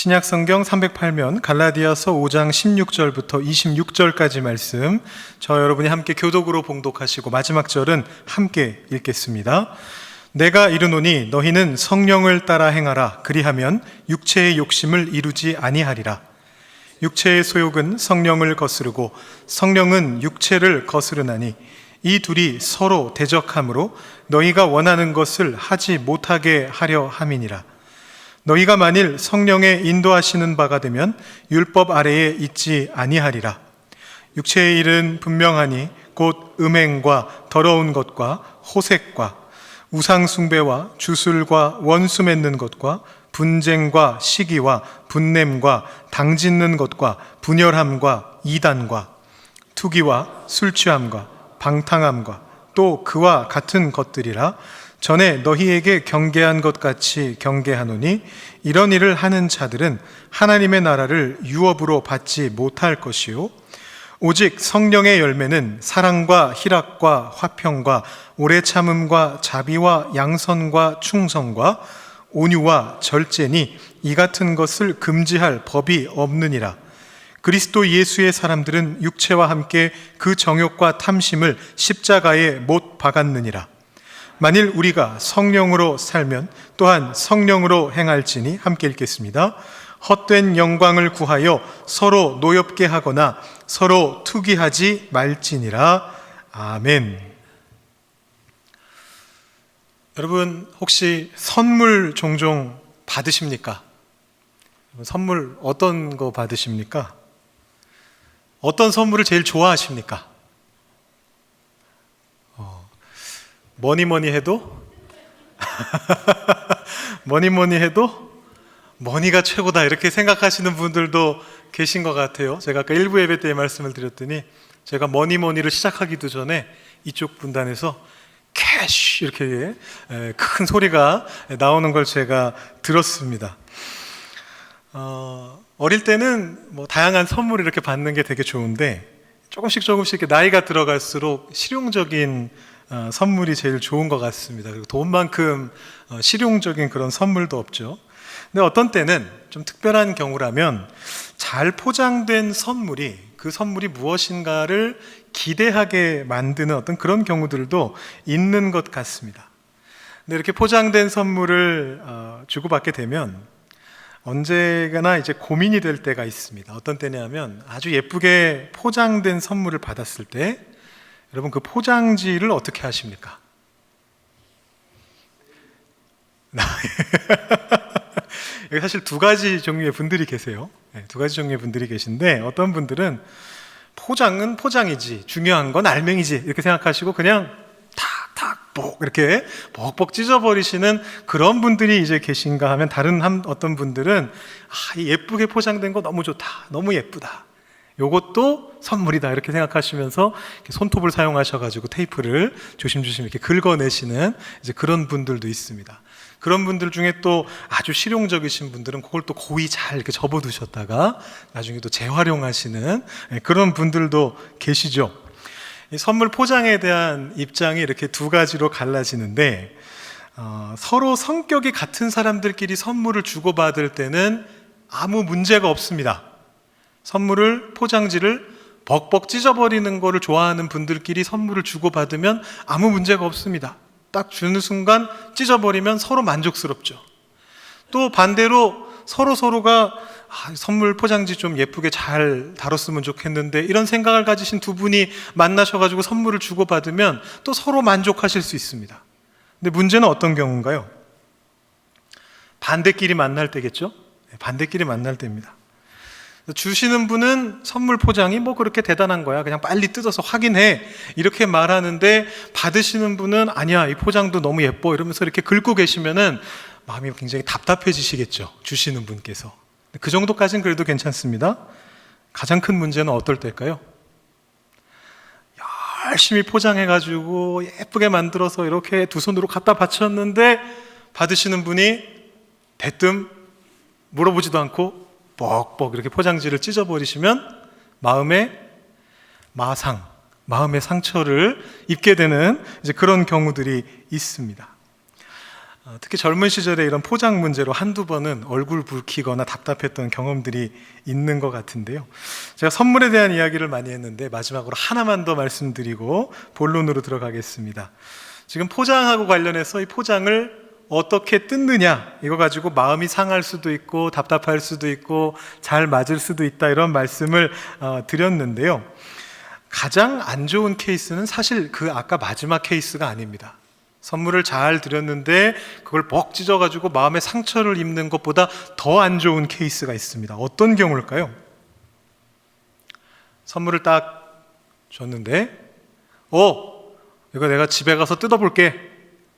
신약 성경 308면 갈라디아서 5장 16절부터 26절까지 말씀, 저 여러분이 함께 교독으로 봉독하시고 마지막 절은 함께 읽겠습니다. 내가 이르노니 너희는 성령을 따라 행하라. 그리하면 육체의 욕심을 이루지 아니하리라. 육체의 소욕은 성령을 거스르고 성령은 육체를 거스르나니 이 둘이 서로 대적하므로 너희가 원하는 것을 하지 못하게 하려 함이니라. 너희가 만일 성령의 인도하시는 바가 되면 율법 아래에 있지 아니하리라. 육체의 일은 분명하니 곧 음행과 더러운 것과 호색과 우상 숭배와 주술과 원수 맺는 것과 분쟁과 시기와 분냄과 당짓는 것과 분열함과 이단과 투기와 술 취함과 방탕함과 또 그와 같은 것들이라. 전에 너희에게 경계한 것 같이 경계하노니 이런 일을 하는 자들은 하나님의 나라를 유업으로 받지 못할 것이요 오직 성령의 열매는 사랑과 희락과 화평과 오래 참음과 자비와 양선과 충성과 온유와 절제니 이 같은 것을 금지할 법이 없느니라. 그리스도 예수의 사람들은 육체와 함께 그 정욕과 탐심을 십자가에 못 박았느니라. 만일 우리가 성령으로 살면 또한 성령으로 행할지니, 함께 읽겠습니다. 헛된 영광을 구하여 서로 노엽게 하거나 서로 투기하지 말지니라. 아멘. 여러분, 혹시 선물 종종 받으십니까? 선물 어떤 거 받으십니까? 어떤 선물을 제일 좋아하십니까? 뭐니 해도 머니가 최고다, 이렇게 생각하시는 분들도 계신 것 같아요. 제가 아까 1부 예배 때 말씀을 드렸더니 제가 머니를 시작하기도 전에 이쪽 분단에서 캐시 이렇게 큰 소리가 나오는 걸 제가 들었습니다. 어릴 때는 뭐 다양한 선물을 이렇게 받는 게 되게 좋은데 조금씩 이렇게 나이가 들어갈수록 실용적인 선물이 제일 좋은 것 같습니다. 그리고 돈만큼 실용적인 그런 선물도 없죠. 근데 어떤 때는 좀 특별한 경우라면 잘 포장된 선물이, 그 선물이 무엇인가를 기대하게 만드는 어떤 그런 경우들도 있는 것 같습니다. 근데 이렇게 포장된 선물을 주고받게 되면 언제나 이제 고민이 될 때가 있습니다. 어떤 때냐면 아주 예쁘게 포장된 선물을 받았을 때 여러분, 그 포장지를 어떻게 하십니까? 여기 사실 두 가지 종류의 분들이 계세요. 두 가지 종류의 분들이 계신데, 어떤 분들은 포장은 포장이지, 중요한 건 알맹이지, 이렇게 생각하시고 그냥 탁탁 이렇게 벅벅 찢어버리시는 그런 분들이 이제 계신가 하면, 다른 어떤 분들은 이 예쁘게 포장된 거 너무 좋다, 너무 예쁘다, 요것도 선물이다, 이렇게 생각하시면서 이렇게 손톱을 사용하셔가지고 테이프를 조심조심 이렇게 긁어내시는 이제 그런 분들도 있습니다. 그런 분들 중에 또 아주 실용적이신 분들은 그걸 또 고이 잘 이렇게 접어두셨다가 나중에 또 재활용하시는 그런 분들도 계시죠. 이 선물 포장에 대한 입장이 이렇게 두 가지로 갈라지는데, 서로 성격이 같은 사람들끼리 선물을 주고받을 때는 아무 문제가 없습니다. 선물을, 포장지를 벅벅 찢어버리는 거를 좋아하는 분들끼리 선물을 주고받으면 아무 문제가 없습니다. 딱 주는 순간 찢어버리면 서로 만족스럽죠. 또 반대로 서로가 선물 포장지 좀 예쁘게 잘 다뤘으면 좋겠는데, 이런 생각을 가지신 두 분이 만나셔가지고 선물을 주고받으면 또 서로 만족하실 수 있습니다. 근데 문제는 어떤 경우인가요? 반대끼리 만날 때겠죠? 반대끼리 만날 때입니다. 주시는 분은 선물 포장이 뭐 그렇게 대단한 거야, 그냥 빨리 뜯어서 확인해, 이렇게 말하는데, 받으시는 분은 아니야, 이 포장도 너무 예뻐, 이러면서 이렇게 긁고 계시면은 마음이 굉장히 답답해지시겠죠, 주시는 분께서. 그 정도까지는 그래도 괜찮습니다. 가장 큰 문제는 어떨 때일까요? 열심히 포장해가지고 예쁘게 만들어서 이렇게 두 손으로 갖다 바쳤는데 받으시는 분이 대뜸 물어보지도 않고 뻑뻑 이렇게 포장지를 찢어버리시면 마음의 상처를 입게 되는 이제 그런 경우들이 있습니다. 특히 젊은 시절에 이런 포장 문제로 한두 번은 얼굴 붉히거나 답답했던 경험들이 있는 것 같은데요. 제가 선물에 대한 이야기를 많이 했는데 마지막으로 하나만 더 말씀드리고 본론으로 들어가겠습니다. 지금 포장하고 관련해서 이 포장을 어떻게 뜯느냐, 이거 가지고 마음이 상할 수도 있고 답답할 수도 있고 잘 맞을 수도 있다, 이런 말씀을 드렸는데요. 가장 안 좋은 케이스는 사실 그 아까 마지막 케이스가 아닙니다. 선물을 잘 드렸는데 그걸 벅 찢어가지고 마음에 상처를 입는 것보다 더 안 좋은 케이스가 있습니다. 어떤 경우일까요? 선물을 딱 줬는데 이거 내가 집에 가서 뜯어볼게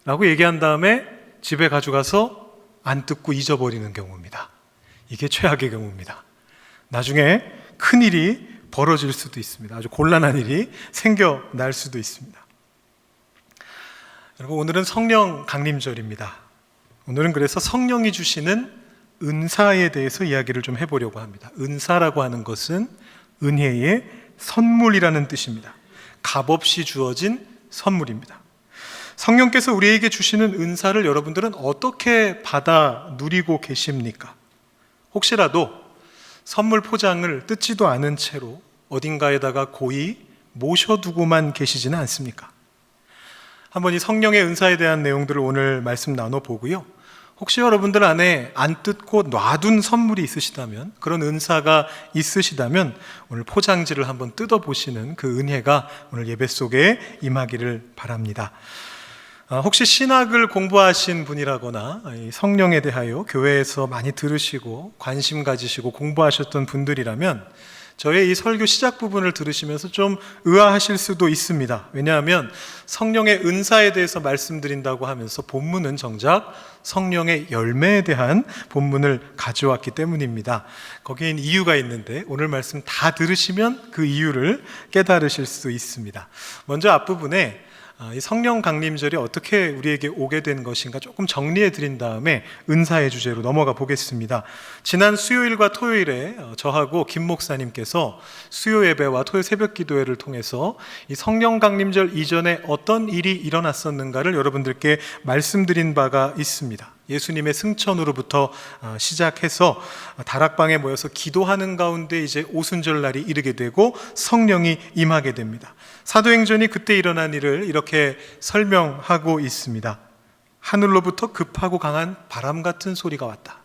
라고 얘기한 다음에 집에 가져가서 안 뜯고 잊어버리는 경우입니다. 이게 최악의 경우입니다. 나중에 큰일이 벌어질 수도 있습니다. 아주 곤란한 일이 생겨날 수도 있습니다. 여러분, 오늘은 성령 강림절입니다. 오늘은 그래서 성령이 주시는 은사에 대해서 이야기를 좀 해보려고 합니다. 은사라고 하는 것은 은혜의 선물이라는 뜻입니다. 값없이 주어진 선물입니다. 성령께서 우리에게 주시는 은사를 여러분들은 어떻게 받아 누리고 계십니까? 혹시라도 선물 포장을 뜯지도 않은 채로 어딘가에다가 고이 모셔두고만 계시지는 않습니까? 한번 이 성령의 은사에 대한 내용들을 오늘 말씀 나눠보고요. 혹시 여러분들 안에 안 뜯고 놔둔 선물이 있으시다면, 그런 은사가 있으시다면 오늘 포장지를 한번 뜯어보시는 그 은혜가 오늘 예배 속에 임하기를 바랍니다. 혹시 신학을 공부하신 분이라거나 성령에 대하여 교회에서 많이 들으시고 관심 가지시고 공부하셨던 분들이라면 저의 이 설교 시작 부분을 들으시면서 좀 의아하실 수도 있습니다. 왜냐하면 성령의 은사에 대해서 말씀드린다고 하면서 본문은 정작 성령의 열매에 대한 본문을 가져왔기 때문입니다. 거기엔 이유가 있는데 오늘 말씀 다 들으시면 그 이유를 깨달으실 수 있습니다. 먼저 앞부분에 이 성령 강림절이 어떻게 우리에게 오게 된 것인가 조금 정리해 드린 다음에 은사의 주제로 넘어가 보겠습니다. 지난 수요일과 토요일에 저하고 김 목사님께서 수요 예배와 토요 새벽 기도회를 통해서 이 성령 강림절 이전에 어떤 일이 일어났었는가를 여러분들께 말씀드린 바가 있습니다. 예수님의 승천으로부터 시작해서 다락방에 모여서 기도하는 가운데 이제 오순절날이 이르게 되고 성령이 임하게 됩니다. 사도행전이 그때 일어난 일을 이렇게 설명하고 있습니다. 하늘로부터 급하고 강한 바람 같은 소리가 왔다.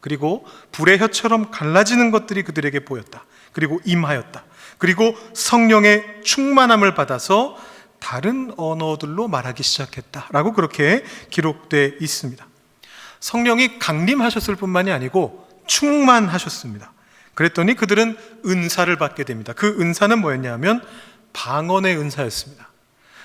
그리고 불의 혀처럼 갈라지는 것들이 그들에게 보였다. 그리고 임하였다. 그리고 성령의 충만함을 받아서 다른 언어들로 말하기 시작했다라고 그렇게 기록되어 있습니다. 성령이 강림하셨을 뿐만이 아니고 충만하셨습니다. 그랬더니 그들은 은사를 받게 됩니다. 그 은사는 뭐였냐면 방언의 은사였습니다.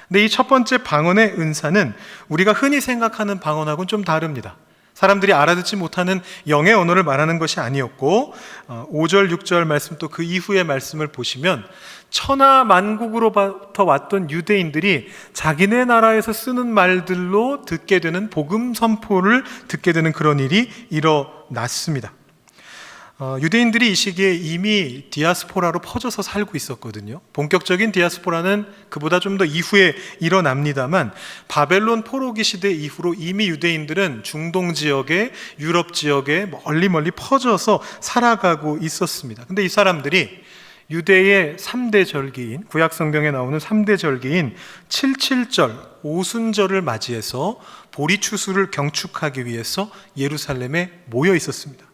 근데 이 첫 번째 방언의 은사는 우리가 흔히 생각하는 방언하고는 좀 다릅니다. 사람들이 알아듣지 못하는 영의 언어를 말하는 것이 아니었고 5절, 6절 말씀 또 그 이후의 말씀을 보시면 천하만국으로부터 왔던 유대인들이 자기네 나라에서 쓰는 말들로 듣게 되는 복음 선포를 듣게 되는 그런 일이 일어났습니다. 유대인들이 이 시기에 이미 디아스포라로 퍼져서 살고 있었거든요. 본격적인 디아스포라는 그보다 좀 더 이후에 일어납니다만 바벨론 포로기 시대 이후로 이미 유대인들은 중동 지역에 유럽 지역에 멀리 퍼져서 살아가고 있었습니다. 근데 이 사람들이 유대의 3대 절기인 구약 성경에 나오는 3대 절기인 77절 오순절을 맞이해서 보리추수를 경축하기 위해서 예루살렘에 모여 있었습니다.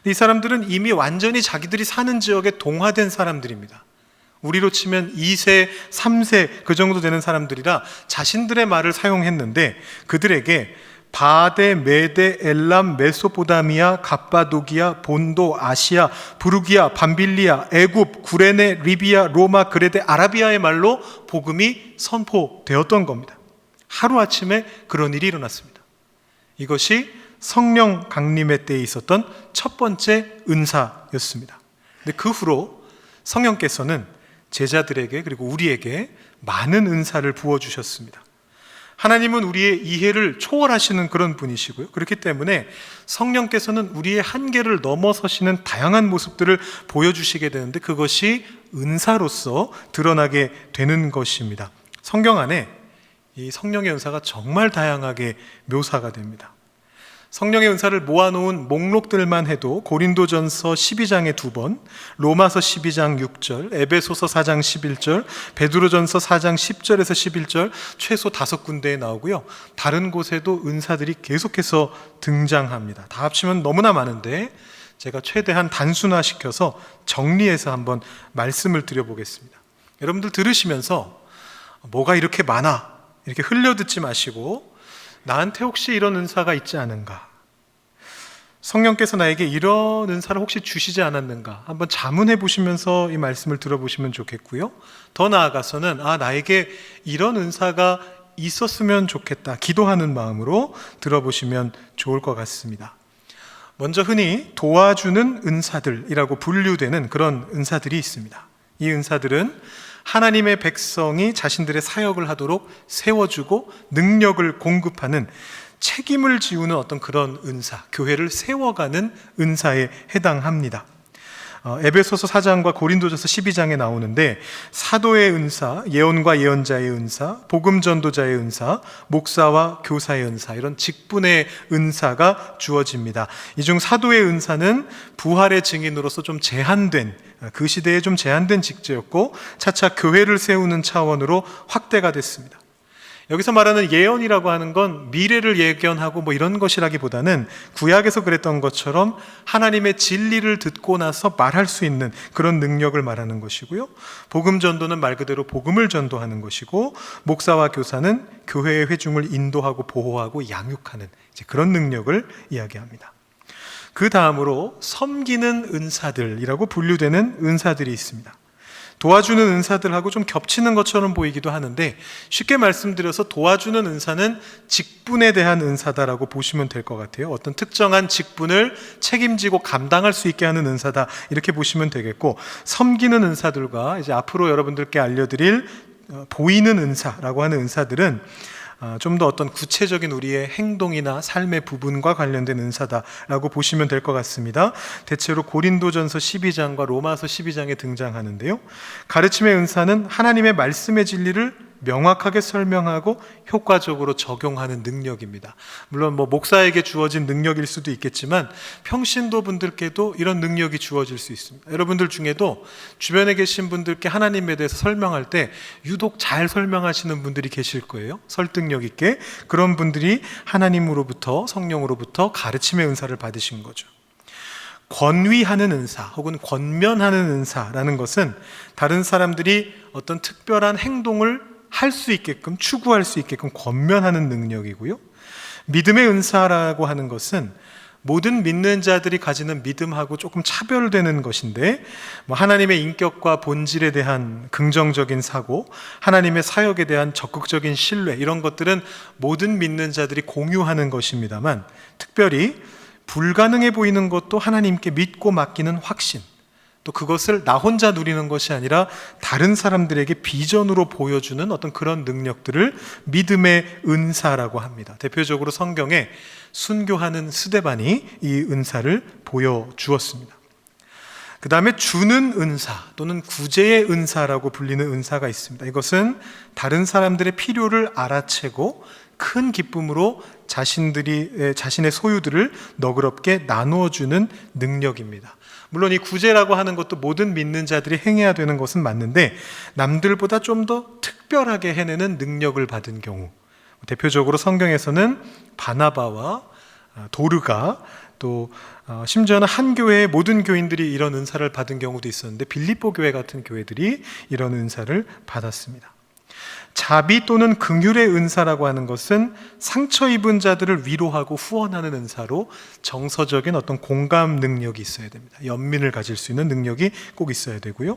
이 사람들은 이미 완전히 자기들이 사는 지역에 동화된 사람들입니다. 우리로 치면 2세, 3세 그 정도 되는 사람들이라 자신들의 말을 사용했는데 그들에게 바데, 메데, 엘람, 메소포다미아, 갑바도기아, 본도, 아시아, 부르기아, 밤빌리아, 애굽, 구레네, 리비아, 로마, 그레데, 아라비아의 말로 복음이 선포되었던 겁니다. 하루아침에 그런 일이 일어났습니다. 이것이 성령 강림의 때에 있었던 첫 번째 은사였습니다. 근데 그 후로 성령께서는 제자들에게 그리고 우리에게 많은 은사를 부어주셨습니다. 하나님은 우리의 이해를 초월하시는 그런 분이시고요. 그렇기 때문에 성령께서는 우리의 한계를 넘어서시는 다양한 모습들을 보여주시게 되는데 그것이 은사로서 드러나게 되는 것입니다. 성경 안에 이 성령의 은사가 정말 다양하게 묘사가 됩니다. 성령의 은사를 모아놓은 목록들만 해도 고린도전서 12장에 2번, 로마서 12장 6절, 에베소서 4장 11절, 베드로전서 4장 10절에서 11절 최소 5군데에 나오고요. 다른 곳에도 은사들이 계속해서 등장합니다. 다 합치면 너무나 많은데 제가 최대한 단순화시켜서 정리해서 한번 말씀을 드려보겠습니다. 여러분들 들으시면서 뭐가 이렇게 많아? 이렇게 흘려듣지 마시고 나한테 혹시 이런 은사가 있지 않은가? 성령께서 나에게 이런 은사를 혹시 주시지 않았는가? 한번 자문해 보시면서 이 말씀을 들어보시면 좋겠고요. 더 나아가서는 나에게 이런 은사가 있었으면 좋겠다. 기도하는 마음으로 들어보시면 좋을 것 같습니다. 먼저 흔히 도와주는 은사들이라고 분류되는 그런 은사들이 있습니다. 이 은사들은 하나님의 백성이 자신들의 사역을 하도록 세워주고 능력을 공급하는 책임을 지우는 어떤 그런 은사, 교회를 세워가는 은사에 해당합니다. 에베소서 4장과 고린도전서 12장에 나오는데 사도의 은사, 예언과 예언자의 은사, 복음 전도자의 은사, 목사와 교사의 은사, 이런 직분의 은사가 주어집니다. 이 중 사도의 은사는 부활의 증인으로서 좀 제한된, 그 시대에 좀 제한된 직제였고 차차 교회를 세우는 차원으로 확대가 됐습니다. 여기서 말하는 예언이라고 하는 건 미래를 예견하고 이런 것이라기보다는 구약에서 그랬던 것처럼 하나님의 진리를 듣고 나서 말할 수 있는 그런 능력을 말하는 것이고요. 복음 전도는 말 그대로 복음을 전도하는 것이고, 목사와 교사는 교회의 회중을 인도하고 보호하고 양육하는 그런 능력을 이야기합니다. 그 다음으로 섬기는 은사들이라고 분류되는 은사들이 있습니다. 도와주는 은사들하고 좀 겹치는 것처럼 보이기도 하는데, 쉽게 말씀드려서 도와주는 은사는 직분에 대한 은사다라고 보시면 될 것 같아요. 어떤 특정한 직분을 책임지고 감당할 수 있게 하는 은사다, 이렇게 보시면 되겠고, 섬기는 은사들과 이제 앞으로 여러분들께 알려드릴 보이는 은사라고 하는 은사들은 좀 더 어떤 구체적인 우리의 행동이나 삶의 부분과 관련된 은사다라고 보시면 될 것 같습니다. 대체로 고린도전서 12장과 로마서 12장에 등장하는데요. 가르침의 은사는 하나님의 말씀의 진리를 명확하게 설명하고 효과적으로 적용하는 능력입니다. 물론 목사에게 주어진 능력일 수도 있겠지만 평신도 분들께도 이런 능력이 주어질 수 있습니다. 여러분들 중에도 주변에 계신 분들께 하나님에 대해서 설명할 때 유독 잘 설명하시는 분들이 계실 거예요. 설득력 있게. 그런 분들이 하나님으로부터, 성령으로부터 가르침의 은사를 받으신 거죠. 권위하는 은사 혹은 권면하는 은사라는 것은 다른 사람들이 어떤 특별한 행동을 할 수 있게끔, 추구할 수 있게끔 권면하는 능력이고요. 믿음의 은사라고 하는 것은 모든 믿는 자들이 가지는 믿음하고 조금 차별되는 것인데, 하나님의 인격과 본질에 대한 긍정적인 사고, 하나님의 사역에 대한 적극적인 신뢰, 이런 것들은 모든 믿는 자들이 공유하는 것입니다만, 특별히 불가능해 보이는 것도 하나님께 믿고 맡기는 확신, 또 그것을 나 혼자 누리는 것이 아니라 다른 사람들에게 비전으로 보여주는 어떤 그런 능력들을 믿음의 은사라고 합니다. 대표적으로 성경에 순교하는 스데반이 이 은사를 보여주었습니다. 그 다음에 주는 은사 또는 구제의 은사라고 불리는 은사가 있습니다. 이것은 다른 사람들의 필요를 알아채고 큰 기쁨으로 자신의 소유들을 너그럽게 나누어주는 능력입니다. 물론 이 구제라고 하는 것도 모든 믿는 자들이 행해야 되는 것은 맞는데, 남들보다 좀 더 특별하게 해내는 능력을 받은 경우, 대표적으로 성경에서는 바나바와 도르가, 또 심지어는 한 교회의 모든 교인들이 이런 은사를 받은 경우도 있었는데, 빌립보 교회 같은 교회들이 이런 은사를 받았습니다. 자비 또는 긍휼의 은사라고 하는 것은 상처 입은 자들을 위로하고 후원하는 은사로 정서적인 어떤 공감 능력이 있어야 됩니다. 연민을 가질 수 있는 능력이 꼭 있어야 되고요.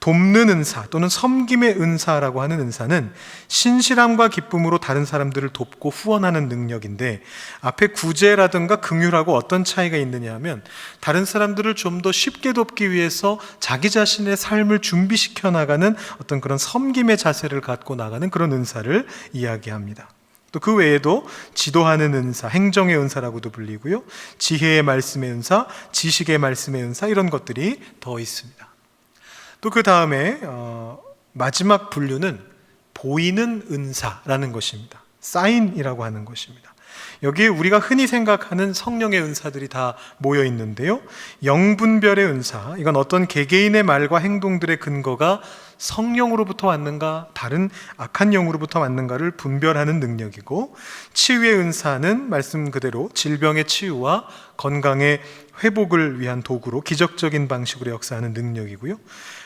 돕는 은사 또는 섬김의 은사라고 하는 은사는 신실함과 기쁨으로 다른 사람들을 돕고 후원하는 능력인데, 앞에 구제라든가 긍휼하고 어떤 차이가 있느냐 하면, 다른 사람들을 좀 더 쉽게 돕기 위해서 자기 자신의 삶을 준비시켜 나가는 어떤 그런 섬김의 자세를 갖고 나가는 그런 은사를 이야기합니다. 또 그 외에도 지도하는 은사, 행정의 은사라고도 불리고요, 지혜의 말씀의 은사, 지식의 말씀의 은사, 이런 것들이 더 있습니다. 또 그 다음에 마지막 분류는 보이는 은사라는 것입니다. 사인이라고 하는 것입니다. 여기에 우리가 흔히 생각하는 성령의 은사들이 다 모여 있는데요. 영분별의 은사, 이건 어떤 개개인의 말과 행동들의 근거가 성령으로부터 왔는가, 다른 악한 영으로부터 왔는가를 분별하는 능력이고, 치유의 은사는 말씀 그대로 질병의 치유와 건강의 회복을 위한 도구로 기적적인 방식으로 역사하는 능력이고요.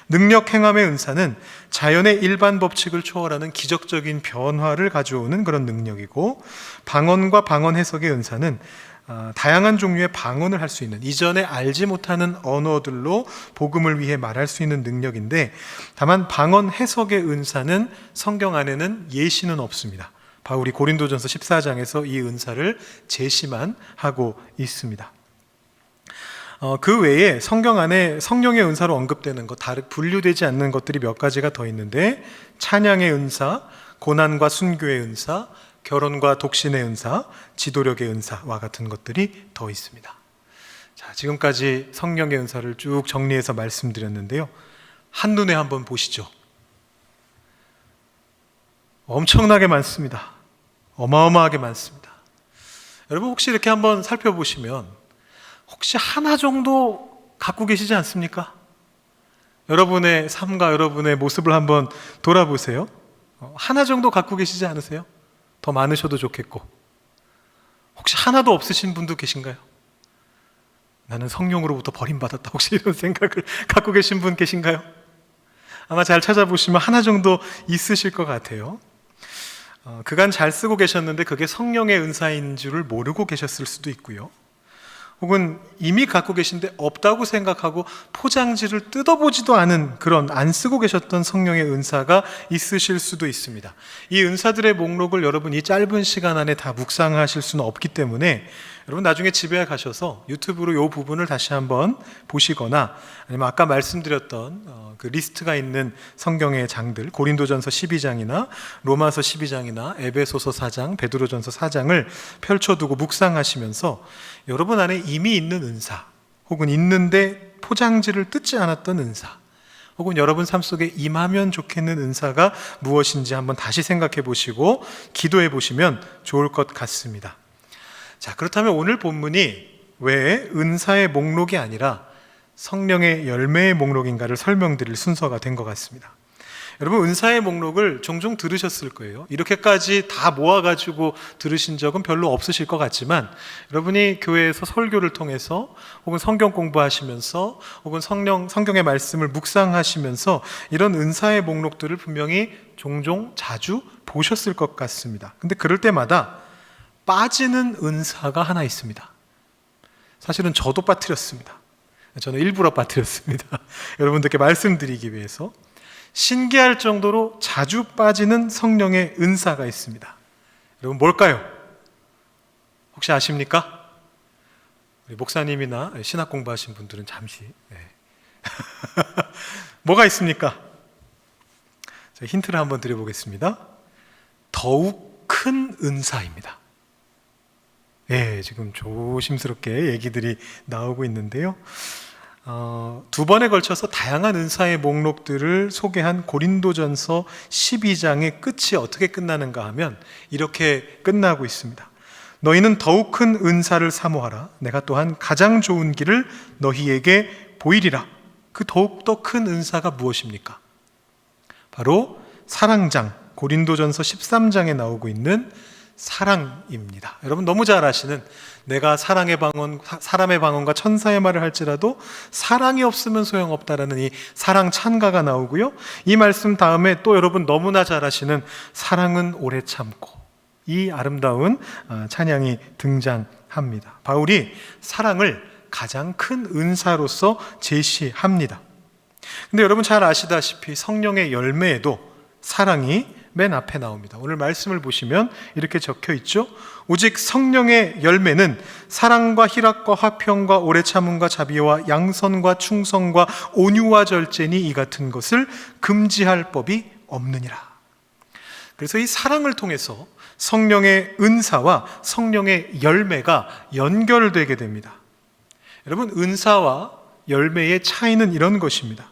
능력 행함의 은사는 자연의 일반 법칙을 초월하는 기적적인 변화를 가져오는 그런 능력이고, 방언과 방언 해석의 은사는 다양한 종류의 방언을 할 수 있는, 이전에 알지 못하는 언어들로 복음을 위해 말할 수 있는 능력인데, 다만 방언 해석의 은사는 성경 안에는 예시는 없습니다. 바울이 고린도전서 14장에서 이 은사를 제시만 하고 있습니다. 그 외에 성경 안에 성령의 은사로 언급되는 것, 다르게 분류되지 않는 것들이 몇 가지가 더 있는데, 찬양의 은사, 고난과 순교의 은사, 결혼과 독신의 은사, 지도력의 은사와 같은 것들이 더 있습니다. 자, 지금까지 성령의 은사를 쭉 정리해서 말씀드렸는데요. 한눈에 한번 보시죠. 엄청나게 많습니다. 어마어마하게 많습니다. 여러분 혹시 이렇게 한번 살펴보시면 혹시 하나 정도 갖고 계시지 않습니까? 여러분의 삶과 여러분의 모습을 한번 돌아보세요. 하나 정도 갖고 계시지 않으세요? 더 많으셔도 좋겠고. 혹시 하나도 없으신 분도 계신가요? 나는 성령으로부터 버림받았다, 혹시 이런 생각을 갖고 계신 분 계신가요? 아마 잘 찾아보시면 하나 정도 있으실 것 같아요. 그간 잘 쓰고 계셨는데 그게 성령의 은사인 줄을 모르고 계셨을 수도 있고요. 혹은 이미 갖고 계신데 없다고 생각하고 포장지를 뜯어보지도 않은 그런 안 쓰고 계셨던 성령의 은사가 있으실 수도 있습니다. 이 은사들의 목록을 여러분 이 짧은 시간 안에 다 묵상하실 수는 없기 때문에 여러분 나중에 집에 가셔서 유튜브로 이 부분을 다시 한번 보시거나, 아니면 아까 말씀드렸던 그 리스트가 있는 성경의 장들, 고린도전서 12장이나 로마서 12장이나 에베소서 4장, 베드로전서 4장을 펼쳐두고 묵상하시면서 여러분 안에 이미 있는 은사, 혹은 있는데 포장지를 뜯지 않았던 은사, 혹은 여러분 삶 속에 임하면 좋겠는 은사가 무엇인지 한번 다시 생각해 보시고 기도해 보시면 좋을 것 같습니다. 자, 그렇다면 오늘 본문이 왜 은사의 목록이 아니라 성령의 열매의 목록인가를 설명드릴 순서가 된 것 같습니다. 여러분 은사의 목록을 종종 들으셨을 거예요. 이렇게까지 다 모아가지고 들으신 적은 별로 없으실 것 같지만, 여러분이 교회에서 설교를 통해서 혹은 성경 공부하시면서 혹은 성경의 말씀을 묵상하시면서 이런 은사의 목록들을 분명히 종종 자주 보셨을 것 같습니다. 근데 그럴 때마다 빠지는 은사가 하나 있습니다. 사실은 저도 빠뜨렸습니다. 저는 일부러 빠뜨렸습니다. 여러분들께 말씀드리기 위해서. 신기할 정도로 자주 빠지는 성령의 은사가 있습니다. 여러분 뭘까요? 혹시 아십니까? 우리 목사님이나 신학 공부하신 분들은 잠시 뭐가 있습니까? 제가 힌트를 한번 드려보겠습니다. 더욱 큰 은사입니다. 지금 조심스럽게 얘기들이 나오고 있는데요. 두 번에 걸쳐서 다양한 은사의 목록들을 소개한 고린도전서 12장의 끝이 어떻게 끝나는가 하면 이렇게 끝나고 있습니다. 너희는 더욱 큰 은사를 사모하라. 내가 또한 가장 좋은 길을 너희에게 보이리라. 그 더욱더 큰 은사가 무엇입니까? 바로 사랑장, 고린도전서 13장에 나오고 있는 사랑입니다. 여러분 너무 잘 아시는, 내가 사랑의 방언, 사람의 방언과 천사의 말을 할지라도 사랑이 없으면 소용없다라는 이 사랑 찬가가 나오고요. 이 말씀 다음에 또 여러분 너무나 잘 아시는 사랑은 오래 참고, 이 아름다운 찬양이 등장합니다. 바울이 사랑을 가장 큰 은사로서 제시합니다. 근데 여러분 잘 아시다시피 성령의 열매에도 사랑이 맨 앞에 나옵니다. 오늘 말씀을 보시면 이렇게 적혀 있죠. 오직 성령의 열매는 사랑과 희락과 화평과 오래 참음과 자비와 양선과 충성과 온유와 절제니 이 같은 것을 금지할 법이 없느니라. 그래서 이 사랑을 통해서 성령의 은사와 성령의 열매가 연결되게 됩니다. 여러분 은사와 열매의 차이는 이런 것입니다.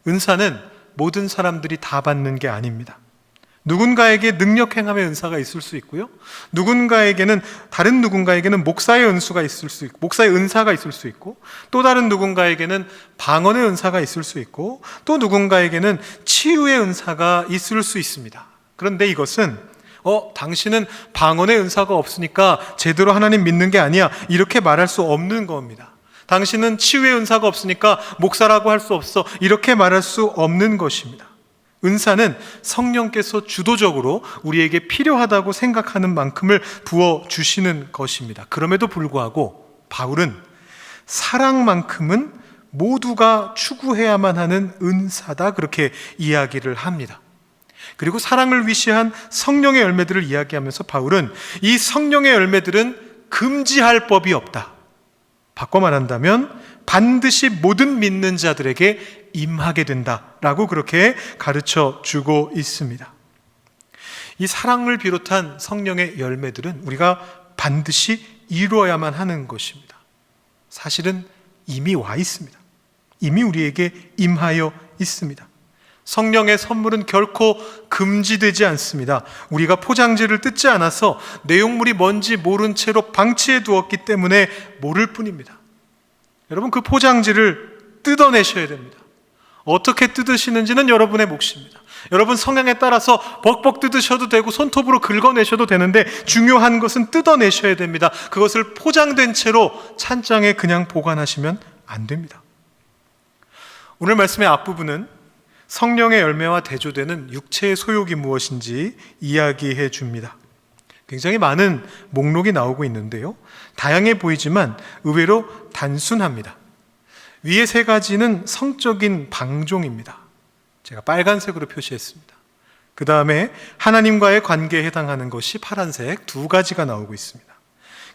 은사는 모든 사람들이 다 받는 게 아닙니다. 누군가에게 능력 행함의 은사가 있을 수 있고요. 다른 누군가에게는 목사의 은수가 있을 수 있고, 목사의 은사가 있을 수 있고, 또 다른 누군가에게는 방언의 은사가 있을 수 있고, 또 누군가에게는 치유의 은사가 있을 수 있습니다. 그런데 이것은 당신은 방언의 은사가 없으니까 제대로 하나님 믿는 게 아니야, 이렇게 말할 수 없는 겁니다. 당신은 치유의 은사가 없으니까 목사라고 할 수 없어, 이렇게 말할 수 없는 것입니다. 은사는 성령께서 주도적으로 우리에게 필요하다고 생각하는 만큼을 부어주시는 것입니다. 그럼에도 불구하고 바울은 사랑만큼은 모두가 추구해야만 하는 은사다, 그렇게 이야기를 합니다. 그리고 사랑을 위시한 성령의 열매들을 이야기하면서 바울은 이 성령의 열매들은 금지할 법이 없다, 바꿔 말한다면 반드시 모든 믿는 자들에게 임하게 된다라고 그렇게 가르쳐 주고 있습니다. 이 사랑을 비롯한 성령의 열매들은 우리가 반드시 이루어야만 하는 것입니다. 사실은 이미 와 있습니다. 이미 우리에게 임하여 있습니다. 성령의 선물은 결코 금지되지 않습니다. 우리가 포장지를 뜯지 않아서 내용물이 뭔지 모른 채로 방치해 두었기 때문에 모를 뿐입니다. 여러분, 그 포장지를 뜯어내셔야 됩니다. 어떻게 뜯으시는지는 여러분의 몫입니다. 여러분 성향에 따라서 벅벅 뜯으셔도 되고 손톱으로 긁어내셔도 되는데, 중요한 것은 뜯어내셔야 됩니다. 그것을 포장된 채로 찬장에 그냥 보관하시면 안 됩니다. 오늘 말씀의 앞부분은 성령의 열매와 대조되는 육체의 소욕이 무엇인지 이야기해 줍니다. 굉장히 많은 목록이 나오고 있는데요, 다양해 보이지만 의외로 단순합니다. 위에 세 가지는 성적인 방종입니다. 제가 빨간색으로 표시했습니다. 그 다음에 하나님과의 관계에 해당하는 것이 파란색 2가지가 나오고 있습니다.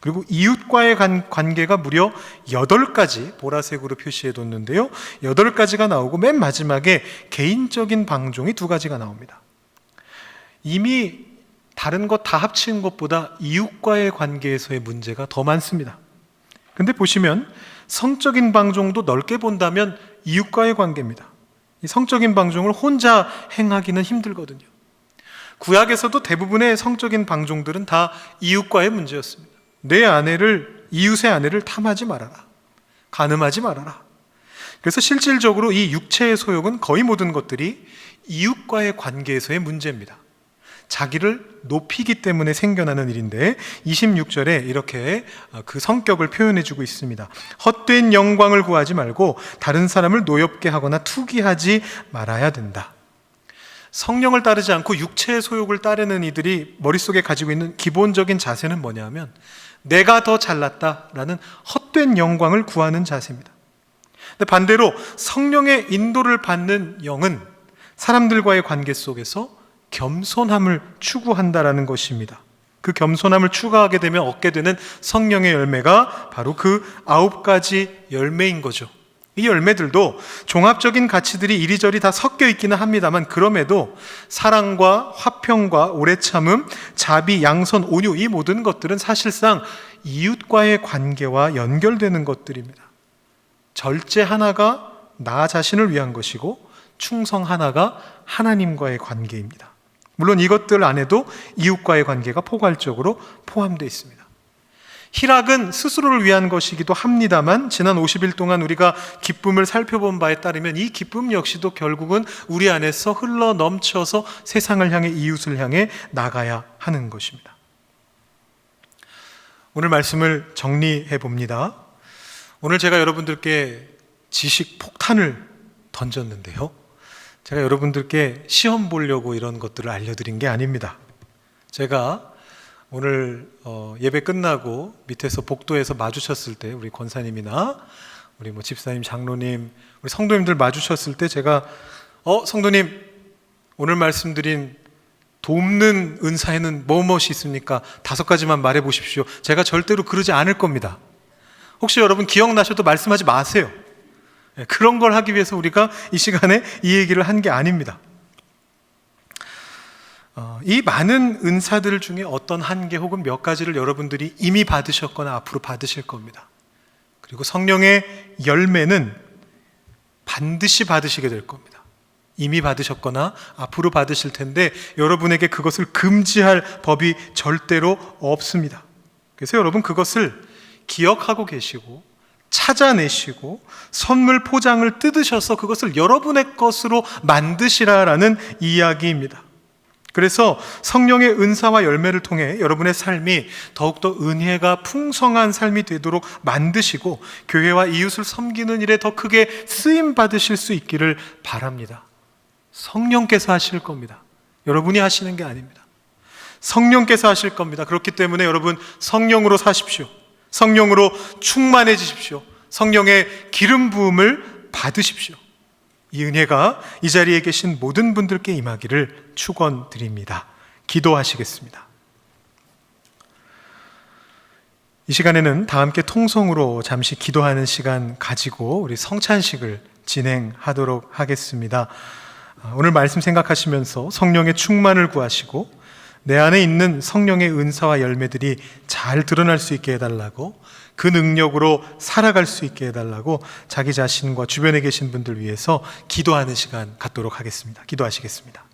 그리고 이웃과의 관계가 무려 8가지 보라색으로 표시해뒀는데요, 8가지가 나오고 맨 마지막에 개인적인 방종이 2가지가 나옵니다. 이미 다른 것 다 합친 것보다 이웃과의 관계에서의 문제가 더 많습니다. 근데 보시면 성적인 방종도 넓게 본다면 이웃과의 관계입니다. 이 성적인 방종을 혼자 행하기는 힘들거든요. 구약에서도 대부분의 성적인 방종들은 다 이웃과의 문제였습니다. 이웃의 아내를 탐하지 말아라, 간음하지 말아라. 그래서 실질적으로 이 육체의 소욕은 거의 모든 것들이 이웃과의 관계에서의 문제입니다. 자기를 높이기 때문에 생겨나는 일인데 26절에 이렇게 그 성격을 표현해주고 있습니다. 헛된 영광을 구하지 말고 다른 사람을 노엽게 하거나 투기하지 말아야 된다. 성령을 따르지 않고 육체의 소욕을 따르는 이들이 머릿속에 가지고 있는 기본적인 자세는 뭐냐면, 내가 더 잘났다라는 헛된 영광을 구하는 자세입니다. 근데 반대로 성령의 인도를 받는 영은 사람들과의 관계 속에서 겸손함을 추구한다라는 것입니다. 그 겸손함을 추구하게 되면 얻게 되는 성령의 열매가 바로 그 9가지 열매인 거죠. 이 열매들도 종합적인 가치들이 이리저리 다 섞여 있기는 합니다만, 그럼에도 사랑과 화평과 오래 참음, 자비, 양선, 온유, 이 모든 것들은 사실상 이웃과의 관계와 연결되는 것들입니다. 절제 하나가 나 자신을 위한 것이고, 충성 하나가 하나님과의 관계입니다. 물론 이것들 안에도 이웃과의 관계가 포괄적으로 포함되어 있습니다. 희락은 스스로를 위한 것이기도 합니다만, 지난 50일 동안 우리가 기쁨을 살펴본 바에 따르면 이 기쁨 역시도 결국은 우리 안에서 흘러 넘쳐서 세상을 향해, 이웃을 향해 나가야 하는 것입니다. 오늘 말씀을 정리해 봅니다. 오늘 제가 여러분들께 지식 폭탄을 던졌는데요, 제가 여러분들께 시험 보려고 이런 것들을 알려드린 게 아닙니다. 제가 오늘 예배 끝나고 밑에서 복도에서 마주쳤을 때, 우리 권사님이나 우리 집사님, 장로님, 우리 성도님들 마주쳤을 때 제가 성도님, 오늘 말씀드린 돕는 은사에는 무엇이 있습니까? 5가지만 말해 보십시오. 제가 절대로 그러지 않을 겁니다. 혹시 여러분 기억나셔도 말씀하지 마세요. 그런 걸 하기 위해서 우리가 이 시간에 이 얘기를 한 게 아닙니다. 이 많은 은사들 중에 어떤 한 개 혹은 몇 가지를 여러분들이 이미 받으셨거나 앞으로 받으실 겁니다. 그리고 성령의 열매는 반드시 받으시게 될 겁니다. 이미 받으셨거나 앞으로 받으실 텐데 여러분에게 그것을 금지할 법이 절대로 없습니다. 그래서 여러분 그것을 기억하고 계시고 찾아내시고 선물 포장을 뜯으셔서 그것을 여러분의 것으로 만드시라라는 이야기입니다. 그래서 성령의 은사와 열매를 통해 여러분의 삶이 더욱더 은혜가 풍성한 삶이 되도록 만드시고 교회와 이웃을 섬기는 일에 더 크게 쓰임 받으실 수 있기를 바랍니다. 성령께서 하실 겁니다. 여러분이 하시는 게 아닙니다. 성령께서 하실 겁니다. 그렇기 때문에 여러분 성령으로 사십시오. 성령으로 충만해지십시오. 성령의 기름 부음을 받으십시오. 이 은혜가 이 자리에 계신 모든 분들께 임하기를 축원드립니다. 기도하시겠습니다. 이 시간에는 다 함께 통성으로 잠시 기도하는 시간 가지고 우리 성찬식을 진행하도록 하겠습니다. 오늘 말씀 생각하시면서 성령의 충만을 구하시고 내 안에 있는 성령의 은사와 열매들이 잘 드러날 수 있게 해달라고, 그 능력으로 살아갈 수 있게 해달라고 자기 자신과 주변에 계신 분들 위해서 기도하는 시간 갖도록 하겠습니다. 기도하시겠습니다.